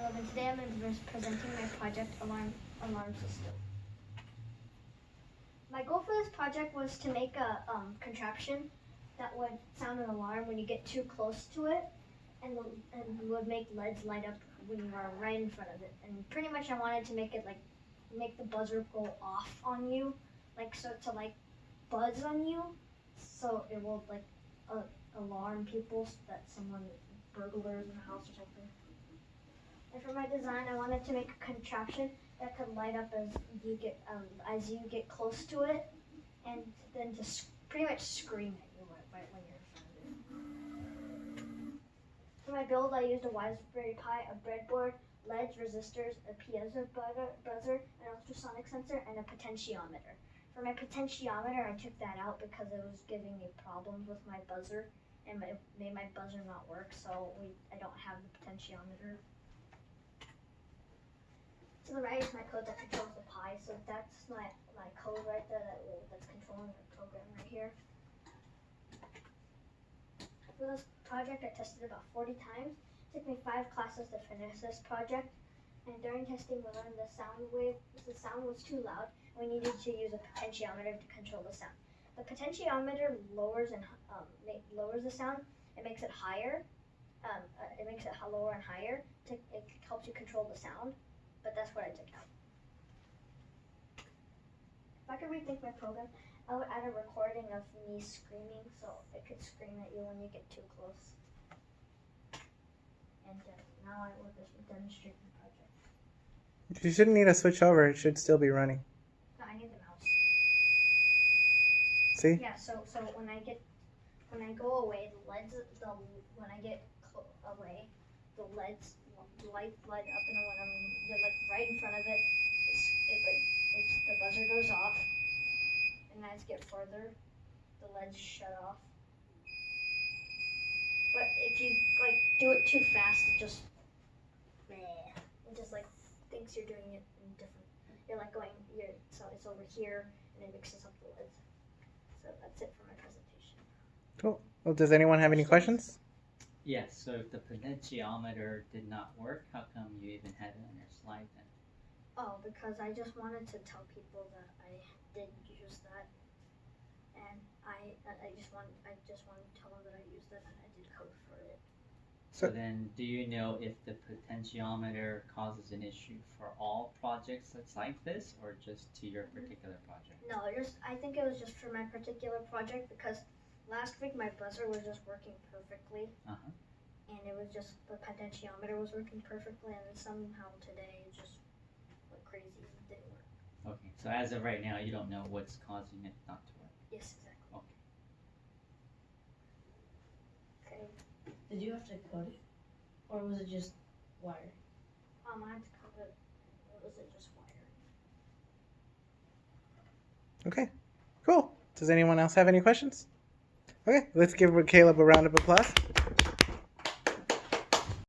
Caleb, and today I'm presenting my project, Alarm System. My goal for this project was to make a contraption that would sound an alarm when you get too close to it, and would make LEDs light up when you are right in front of it. And pretty much I wanted to make it make the buzzer go off on you, so to buzz on you, so it will alarm people that burglars in the house or something. And for my design, I wanted to make a contraption that could light up as you get close to it, and then just pretty much scream at you right when you're in front of it. For my build, I used a Raspberry Pi, a breadboard, LEDs, resistors, a piezo buzzer, an ultrasonic sensor, and a potentiometer. For my potentiometer, I took that out because it was giving me problems with my buzzer, and it made my buzzer not work, so I don't have the potentiometer. To the right is my code that controls the Pi, so that's my code right there that's controlling the program right here. For this project, I tested about 40 times. It took me 5 classes to finish this project, and during testing we learned the sound was too loud, and we needed to use a potentiometer to control the sound. The potentiometer lowers the sound. It makes it higher. It makes it lower and higher. It helps you control the sound, but that's what I took out. If I could rethink my program, I would add a recording of me screaming, so it could scream at you when you get too close. And now I will just demonstrate my project. You shouldn't need to switch over. It should still be running. No, I need the mouse. See? Yeah. So when I go away, when I get away, the LEDs light up, and when you're right in front of it, the buzzer goes off, and as you get further, the LEDs shut off. But if you do it too fast, it just thinks you're doing it in different. So it's over here, and it mixes up the LEDs. So that's it for my presentation. Cool. Well, does anyone have any questions? Yes, so if the potentiometer did not work, how come you even had it on your slide then? Oh, because I just wanted to tell people that I did use that, and I just wanted to tell them that I used it and I did code for it. So then, do you know if the potentiometer causes an issue for all projects that's like this, or just to your particular project? No, I think it was just for my particular project, because last week my buzzer was just working perfectly, and it was just the potentiometer was working perfectly, and then somehow today it just went crazy and it didn't work. Okay, so as of right now, you don't know what's causing it not to work? Yes, exactly. Okay. Okay. Did you have to code it, or was it just wire? I had to code it. Or was it just wire? Okay, cool. Does anyone else have any questions? Okay, let's give Caleb a round of applause.